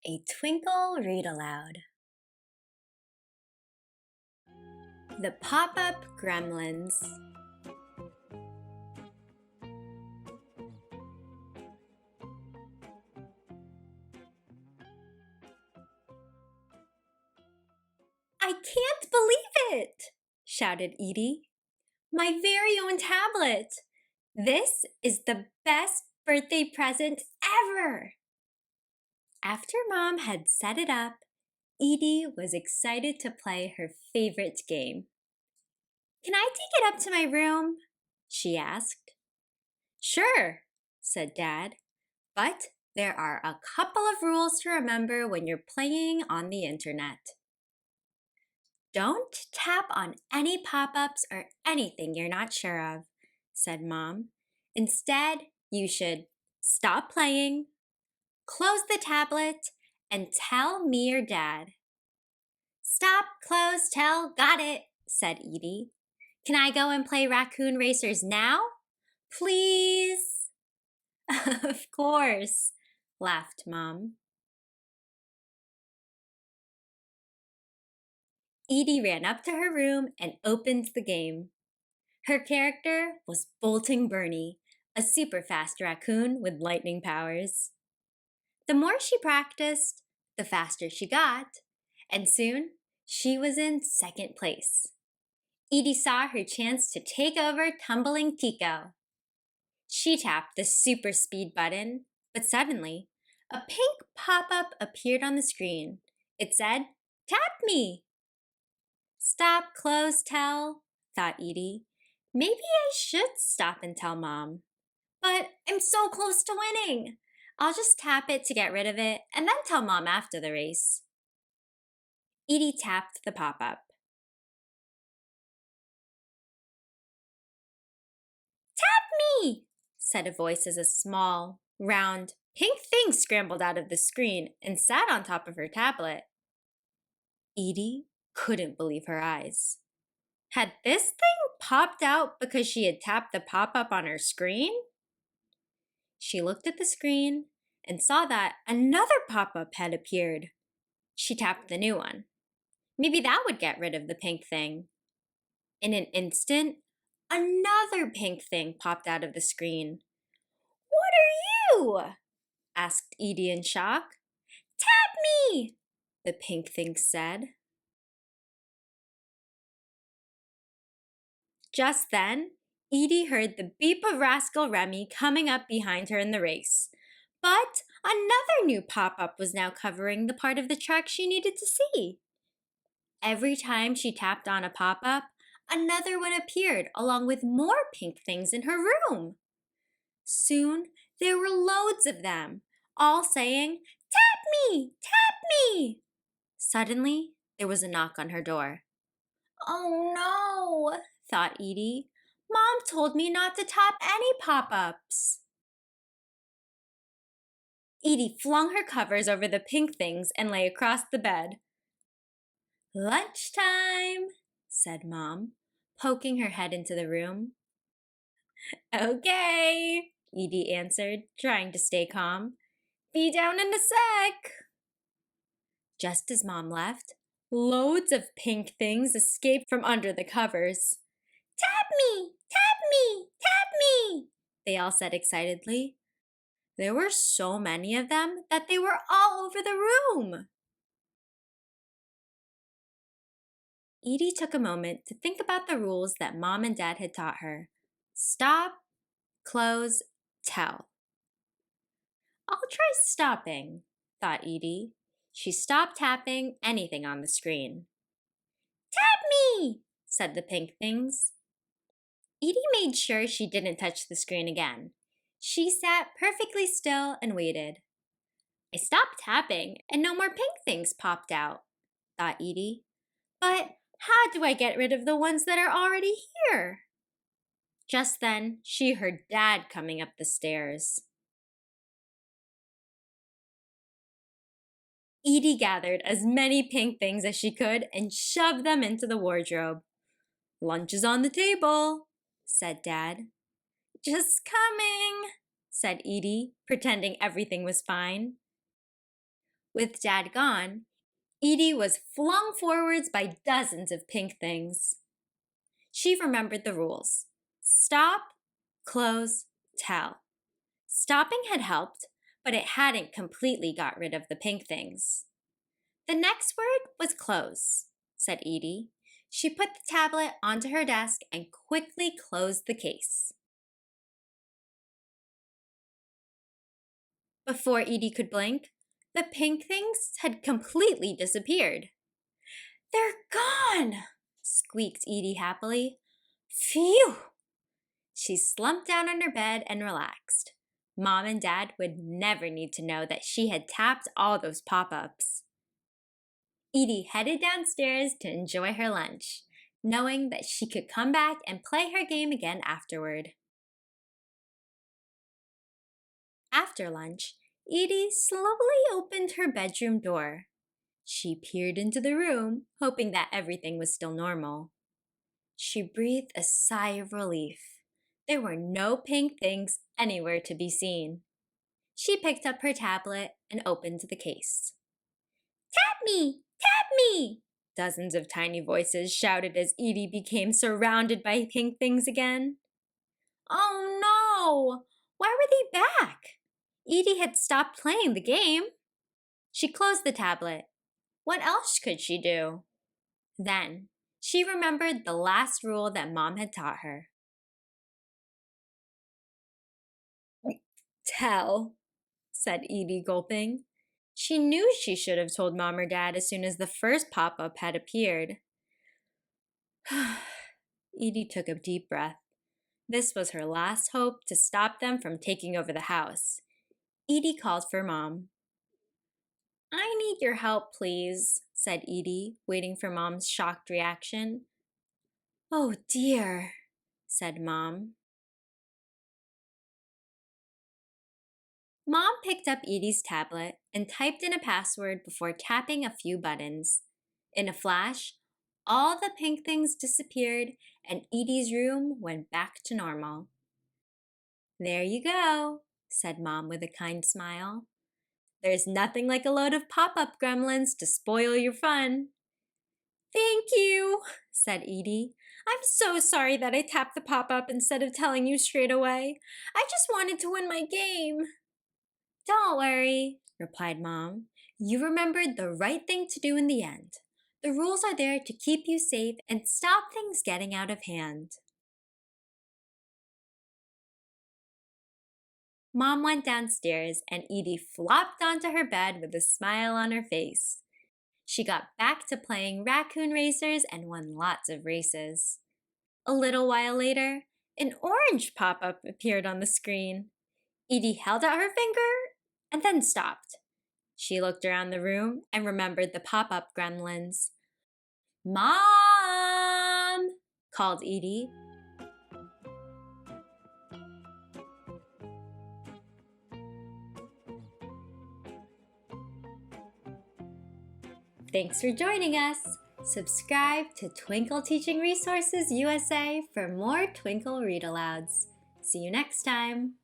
a Twinkl Read-Aloud. The Pop-Up Gremlins. I can't believe it! Shouted Edie. My very own tablet! This is the best birthday present ever! After Mom had set it up, Edie was excited to play her favorite game. Can I take it up to my room? She asked. Sure, said Dad, but there are a couple of rules to remember when you're playing on the internet. Don't tap on any pop-ups or anything you're not sure of, said Mom. Instead, you should stop playing, close the tablet, and tell me or Dad. Stop, close, tell, got it, said Edie. Can I go and play Raccoon Racers now? Please? Of course, laughed Mom. Edie ran up to her room and opened the game. Her character was Bolting Bernie, a super fast raccoon with lightning powers. The more she practiced, the faster she got, and soon she was in second place. Edie saw her chance to take over Tumbling Tico. She tapped the super speed button, but suddenly, a pink pop-up appeared on the screen. It said, "Tap me!" Stop, close, tell, thought Edie. Maybe I should stop and tell Mom. But I'm so close to winning. I'll just tap it to get rid of it and then tell Mom after the race. Edie tapped the pop-up. Tap me, said a voice as a small, round, pink thing scrambled out of the screen and sat on top of her tablet. Edie couldn't believe her eyes. Had this thing popped out because she had tapped the pop-up on her screen? She looked at the screen and saw that another pop-up had appeared. She tapped the new one. Maybe that would get rid of the pink thing. In an instant, another pink thing popped out of the screen. What are you? Asked Edie in shock. Tap me, the pink thing said. Just then, Edie heard the beep of Rascal Remy coming up behind her in the race. But another new pop-up was now covering the part of the track she needed to see. Every time she tapped on a pop-up, another one appeared along with more pink things in her room. Soon, there were loads of them, all saying, "Tap me! Tap me!" Suddenly, there was a knock on her door. Oh no, thought Edie. Mom told me not to tap any pop-ups. Edie flung her covers over the pink things and lay across the bed. Lunchtime, said Mom, poking her head into the room. Okay, Edie answered, trying to stay calm. Be down in a sec. Just as Mom left, loads of pink things escaped from under the covers. Tap me! Tap me! Tap me! They all said excitedly. There were so many of them that they were all over the room. Edie took a moment to think about the rules that Mom and Dad had taught her. Stop, close, tell. I'll try stopping, thought Edie. She stopped tapping anything on the screen. Tap me, said the pink things. Edie made sure she didn't touch the screen again. She sat perfectly still and waited. I stopped tapping and no more pink things popped out, thought Edie. But how do I get rid of the ones that are already here? Just then, she heard Dad coming up the stairs. Edie gathered as many pink things as she could and shoved them into the wardrobe. Lunch is on the table, said Dad. Just coming, said Edie, pretending everything was fine. With Dad gone, Edie was flung forwards by dozens of pink things. She remembered the rules. Stop, close, tell. Stopping had helped, but it hadn't completely got rid of the pink things. The next word was close, said Edie. She put the tablet onto her desk and quickly closed the case. Before Edie could blink, the pink things had completely disappeared. "They're gone!" squeaked Edie happily. "Phew!" She slumped down on her bed and relaxed. Mom and Dad would never need to know that she had tapped all those pop-ups. Edie headed downstairs to enjoy her lunch, knowing that she could come back and play her game again afterward. After lunch, Edie slowly opened her bedroom door. She peered into the room, hoping that everything was still normal. She breathed a sigh of relief. There were no pink things anywhere to be seen. She picked up her tablet and opened the case. "Tap me! Tap me!" Dozens of tiny voices shouted as Edie became surrounded by pink things again. Oh no! Why were they back? Edie had stopped playing the game. She closed the tablet. What else could she do? Then, she remembered the last rule that Mom had taught her. "Tell," said Edie, gulping. She knew she should have told Mom or Dad as soon as the first pop-up had appeared. Edie took a deep breath. This was her last hope to stop them from taking over the house. Edie called for Mom. "I need your help, please," said Edie, waiting for Mom's shocked reaction. "Oh dear," said Mom. Mom picked up Edie's tablet and typed in a password before tapping a few buttons. In a flash, all the pink things disappeared and Edie's room went back to normal. "There you go," said Mom with a kind smile. "There's nothing like a load of pop-up gremlins to spoil your fun." "Thank you," said Edie. "I'm so sorry that I tapped the pop-up instead of telling you straight away. I just wanted to win my game." "Don't worry," replied Mom. "You remembered the right thing to do in the end. The rules are there to keep you safe and stop things getting out of hand." Mom went downstairs and Edie flopped onto her bed with a smile on her face. She got back to playing raccoon racers and won lots of races. A little while later, an orange pop-up appeared on the screen. Edie held out her finger and then stopped. She looked around the room and remembered the pop-up gremlins. "Mom!" called Edie. Thanks for joining us. Subscribe to Twinkl Teaching Resources USA for more Twinkl Read-Alouds. See you next time.